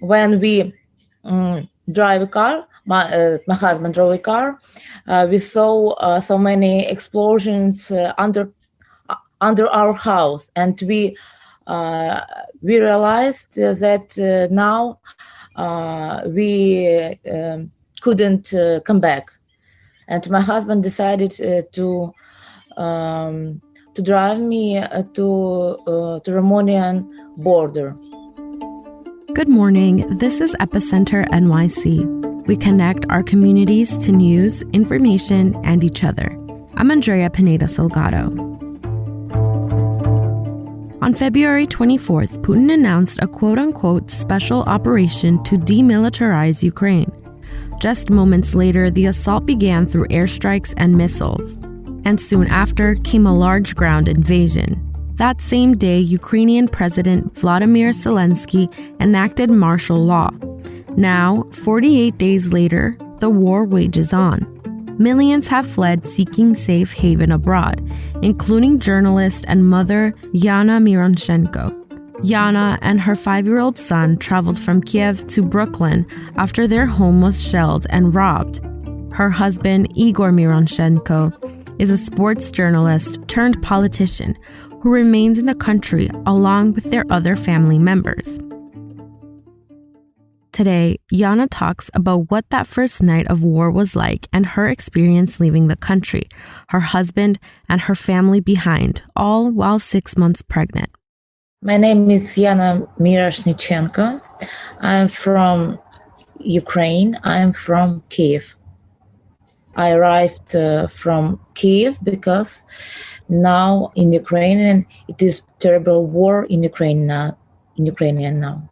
when we drive a car, my husband drove a car, we saw so many explosions under our house, and we realized that now we couldn't come back, and my husband decided to drive me to Romanian border. Good morning. This is Epicenter NYC. We connect our communities to news, information, and each other. I'm Andrea Pineda Salgado. On February 24th, Putin announced a quote-unquote special operation to demilitarize Ukraine. Just moments later, the assault began through airstrikes and missiles. And soon after came a large ground invasion. That same day, Ukrainian President Volodymyr Zelenskyy enacted martial law. Now, 48 days later, the war wages on. Millions have fled seeking safe haven abroad, including journalist and mother Yana Miroshnychenko. Yana and her 5-year-old son traveled from Kyiv to Brooklyn after their home was shelled and robbed. Her husband, Igor Miroshnychenko, is a sports journalist turned politician who remains in the country along with their other family members. Today, Yana talks about what that first night of war was like and her experience leaving the country, her husband and her family behind, all while 6 months pregnant. My name is Yana Miroshnychenko. I'm from Ukraine. I'm from Kyiv. I arrived from Kyiv because now in Ukrainian it is terrible war in Ukrainian now.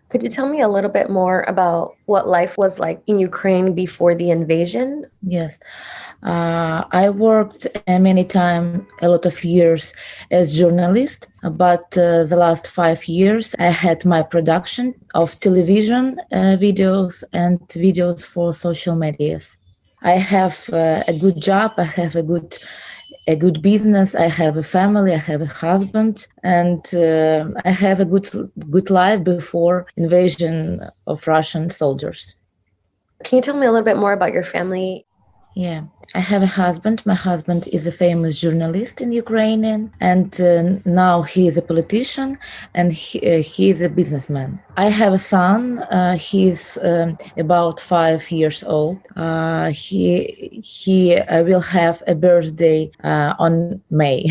Could you tell me a little bit more about what life was like in Ukraine before the invasion? Yes. I worked many times, a lot of years as journalist, but the last 5 years I had my production of television videos and videos for social medias. I have a good job, I have a good business, I have a family, I have a husband, and I have a good life before invasion of Russian soldiers. Can you tell me a little bit more about your family? Yeah, I have a husband. My husband is a famous journalist in Ukrainian, and now he is a politician, and he is a businessman. I have a son. He's about 5 years old. He will have a birthday on May.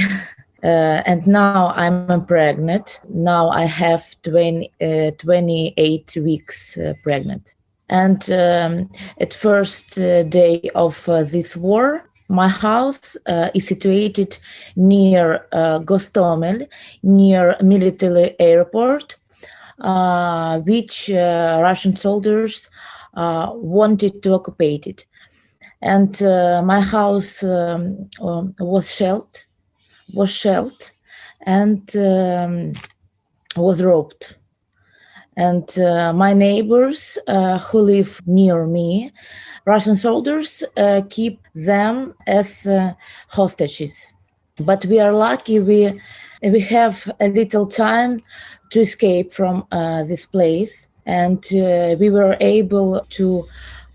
And now I'm pregnant. Now I have 28 weeks pregnant. And at first day of this war, my house is situated near Gostomel, near military airport, which Russian soldiers wanted to occupy it. And my house was shelled, and was robbed. And my neighbors who live near me, Russian soldiers keep them as hostages. But we are lucky, we have a little time to escape from this place, and we were able to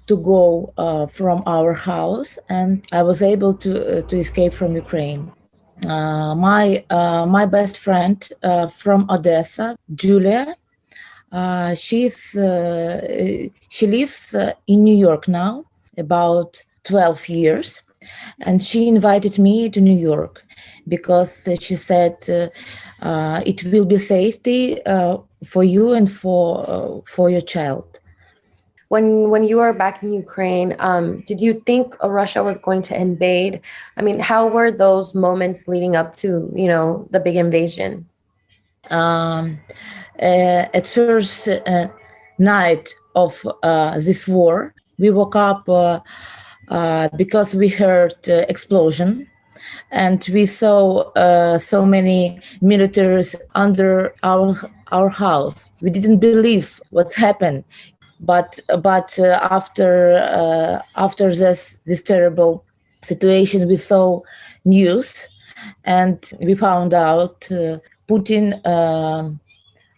go from our house, and I was able to escape from Ukraine. My best friend from Odessa, Julia, she lives in New York now, about 12 years, and she invited me to New York because she said it will be safety for you and for your child. When you were back in Ukraine, did you think Russia was going to invade? I mean, how were those moments leading up to, the big invasion? At first night of this war, we woke up because we heard explosion, and we saw so many militaries under our house. We didn't believe what's happened, but after this terrible situation, we saw news, and we found out Putin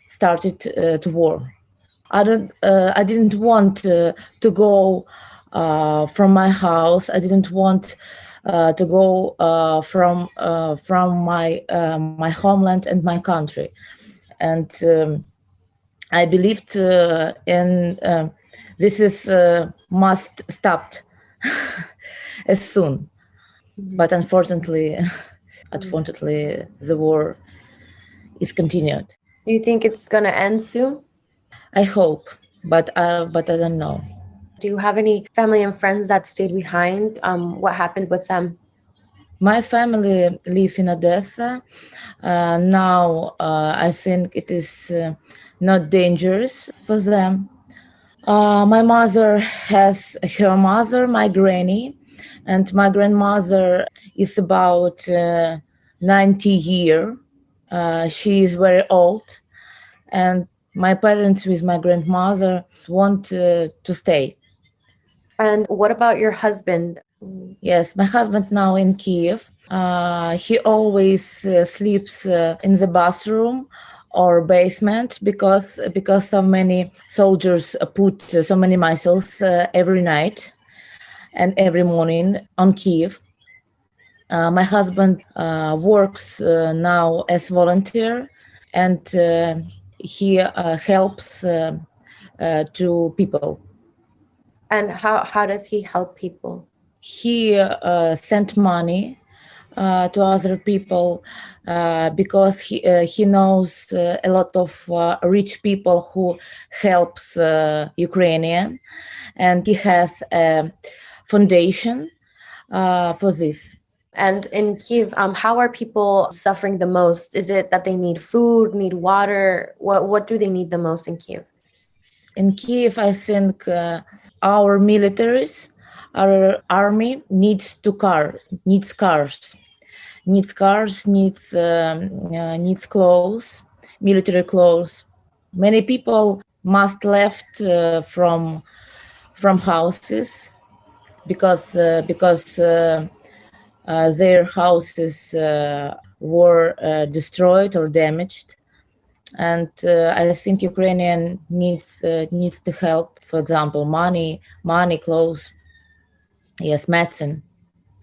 started the war. I didn't want to go from my house. I didn't want to go from my homeland and my country. And I believed in this is must stop as soon. But unfortunately, the war is continued. Do you think it's going to end soon? I hope, but I don't know. Do you have any family and friends that stayed behind? What happened with them? My family live in Odessa. Now I think it is not dangerous for them. My mother has her mother, my granny, and my grandmother is about 90 years. She is very old, and my parents with my grandmother want to stay. And what about your husband? Yes, my husband now in Kyiv. He always sleeps in the bathroom or basement because so many soldiers put so many missiles every night and every morning on Kyiv. My husband works now as volunteer, and he helps to people. And how does he help people? He sent money to other people because he knows a lot of rich people who helps Ukrainian, and he has a foundation for this. And in Kyiv, how are people suffering the most? Is it that they need food, need water? What do they need the most in Kyiv? In Kyiv, I think our militaries, our army needs cars, needs clothes, military clothes. Many people must left from houses because their houses were destroyed or damaged. And I think Ukrainian needs to help. For example, money, clothes, yes, medicine.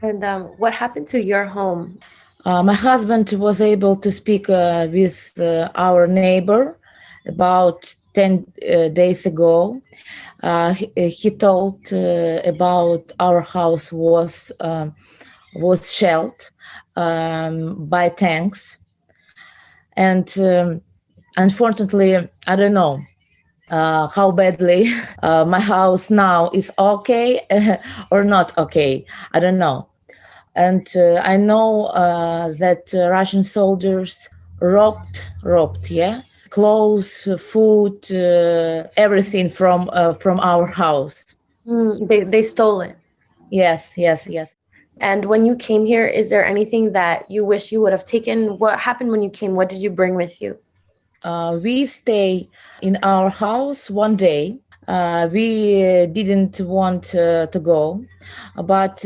And what happened to your home? My husband was able to speak with our neighbor about 10 days ago. He told about our house was shelled by tanks, and unfortunately, I don't know how badly my house now is okay or not okay. I don't know. And I know that Russian soldiers robbed, clothes, food, everything from our house. They stole it. Yes. And when you came here, is there anything that you wish you would have taken? What happened when you came? What did you bring with you? We stay in our house one day. We didn't want to go, but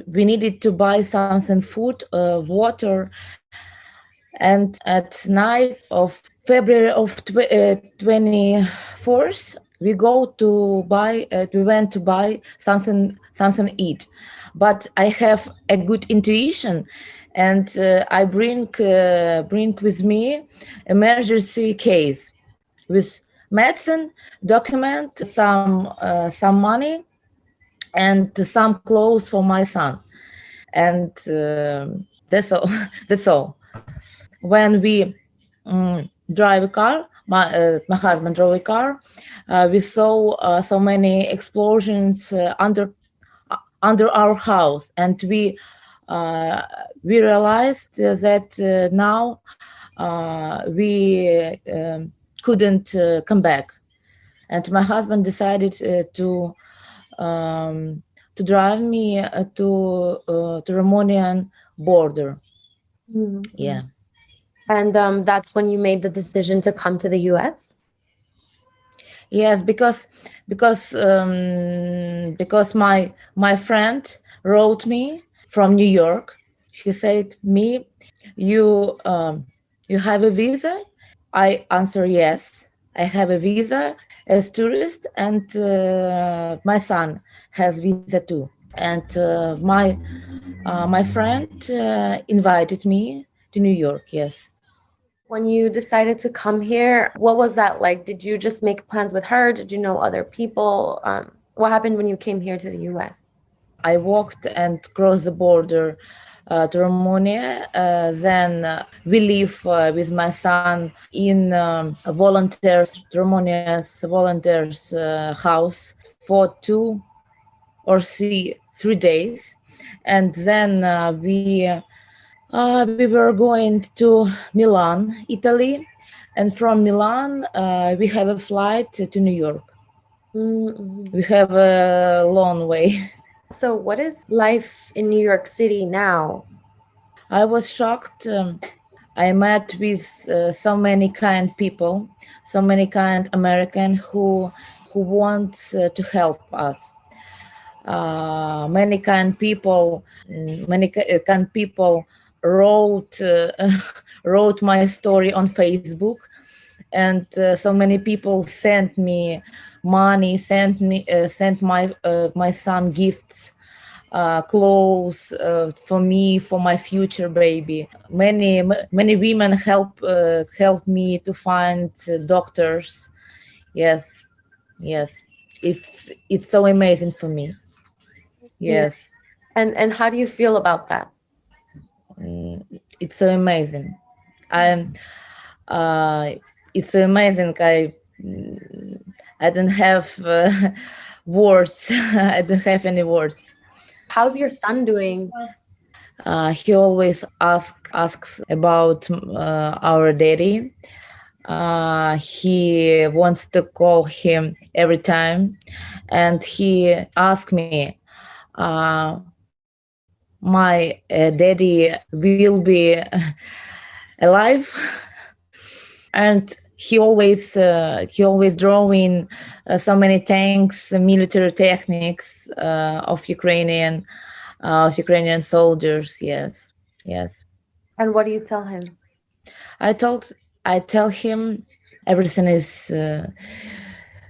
we needed to buy something, food, water. And at night of February of 24th, we went to buy something eat. But I have a good intuition, and I bring with me emergency case with medicine, document, some money, and some clothes for my son, and that's all. That's all. When we drive a car, my husband drove a car. We saw so many explosions under our house, and we realized that now we couldn't come back, and my husband decided to drive me to Romanian border. Mm-hmm. Yeah. And that's when you made the decision to come to the U.S.? Yes, because my friend wrote me from New York. She said me, you have a visa? I answer yes. I have a visa as tourist, and my son has visa too. And my friend invited me to New York. Yes. When you decided to come here, what was that like? Did you just make plans with her? Did you know other people? What happened when you came here to the US? I walked and crossed the border to Romania. Then we live with my son in Romania's volunteers house for 2 or 3 days, and then we were going to Milan, Italy, and from Milan we have a flight to New York. Mm-hmm. We have a long way. So what is life in New York City now? I was shocked. I met with so many kind people, so many kind American who want to help us. Many kind people wrote wrote my story on Facebook, and so many people sent me money, sent my son gifts, clothes for me, for my future baby. Many women help me to find doctors. Yes, it's so amazing for me. Yes. And how do you feel about that? It's so amazing. It's so amazing. I don't have words. I don't have any words. How's your son doing? He always asks about our daddy. He wants to call him every time, and he asked me, my daddy will be alive, and he always drawing so many tanks, military techniques of Ukrainian soldiers. Yes. And what do you tell him? I tell him everything is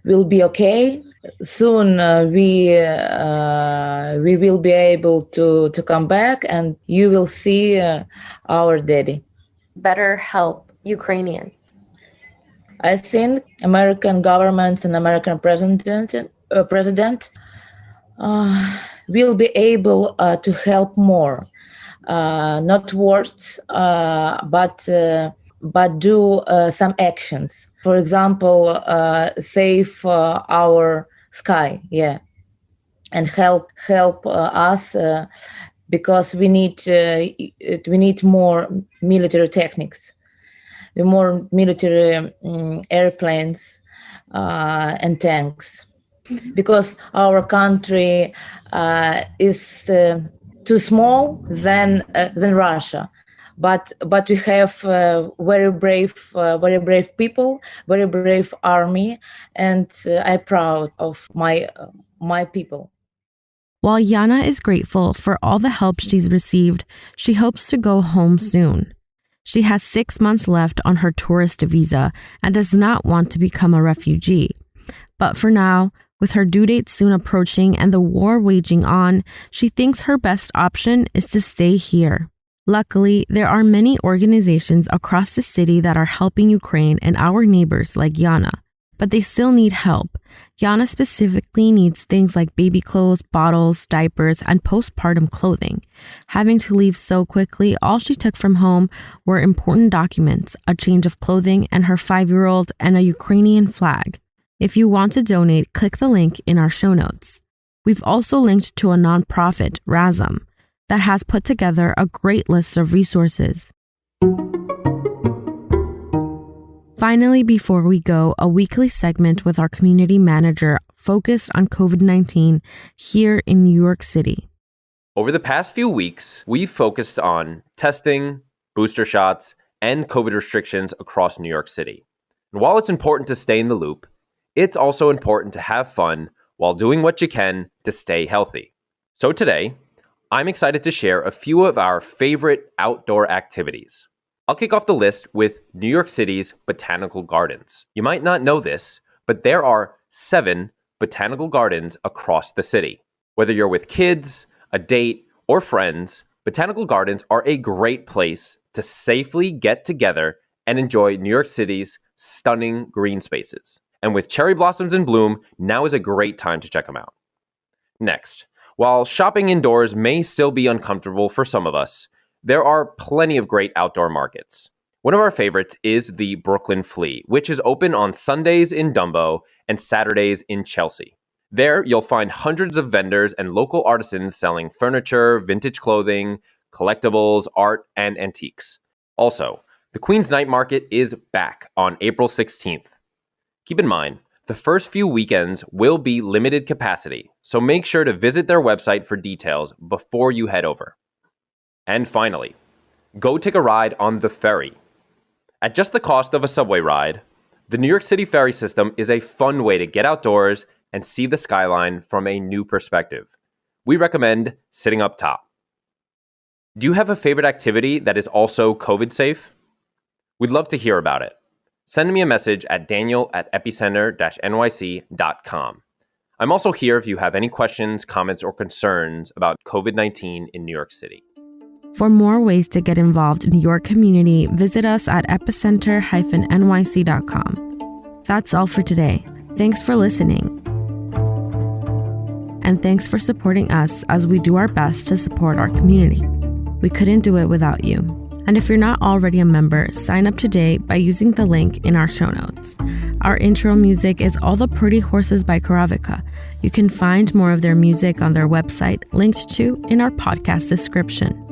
will be okay. Soon we will be able to come back, and you will see our daddy. Better help Ukrainians. I think American governments and American president will be able to help more, not words, but do some actions. For example, save our sky, and help us because we need more military techniques, more military airplanes and tanks, because our country is too small than Russia. But we have very brave people, very brave army, and I'm proud of my people. While Yana is grateful for all the help she's received, she hopes to go home soon. She has 6 months left on her tourist visa and does not want to become a refugee. But for now, with her due date soon approaching and the war waging on, she thinks her best option is to stay here. Luckily, there are many organizations across the city that are helping Ukraine and our neighbors like Yana, but they still need help. Yana specifically needs things like baby clothes, bottles, diapers, and postpartum clothing. Having to leave so quickly, all she took from home were important documents, a change of clothing, and her 5-year-old, and a Ukrainian flag. If you want to donate, click the link in our show notes. We've also linked to a nonprofit, Razum, that has put together a great list of resources. Finally, before we go, a weekly segment with our community manager focused on COVID-19 here in New York City. Over the past few weeks, we've focused on testing, booster shots, and COVID restrictions across New York City. And while it's important to stay in the loop, it's also important to have fun while doing what you can to stay healthy. So today, I'm excited to share a few of our favorite outdoor activities. I'll kick off the list with New York City's botanical gardens. You might not know this, but there are 7 botanical gardens across the city. Whether you're with kids, a date, or friends, botanical gardens are a great place to safely get together and enjoy New York City's stunning green spaces. And with cherry blossoms in bloom, now is a great time to check them out. Next, while shopping indoors may still be uncomfortable for some of us, there are plenty of great outdoor markets. One of our favorites is the Brooklyn Flea, which is open on Sundays in Dumbo and Saturdays in Chelsea. There, you'll find hundreds of vendors and local artisans selling furniture, vintage clothing, collectibles, art, and antiques. Also, the Queen's Night Market is back on April 16th. Keep in mind, the first few weekends will be limited capacity, so make sure to visit their website for details before you head over. And finally, go take a ride on the ferry. At just the cost of a subway ride, the New York City ferry system is a fun way to get outdoors and see the skyline from a new perspective. We recommend sitting up top. Do you have a favorite activity that is also COVID safe? We'd love to hear about it. Send me a message at daniel@epicenter-nyc.com. I'm also here if you have any questions, comments, or concerns about COVID-19 in New York City. For more ways to get involved in your community, visit us at epicenter-nyc.com. That's all for today. Thanks for listening. And thanks for supporting us as we do our best to support our community. We couldn't do it without you. And if you're not already a member, sign up today by using the link in our show notes. Our intro music is All the Pretty Horses by Karavika. You can find more of their music on their website, linked to in our podcast description.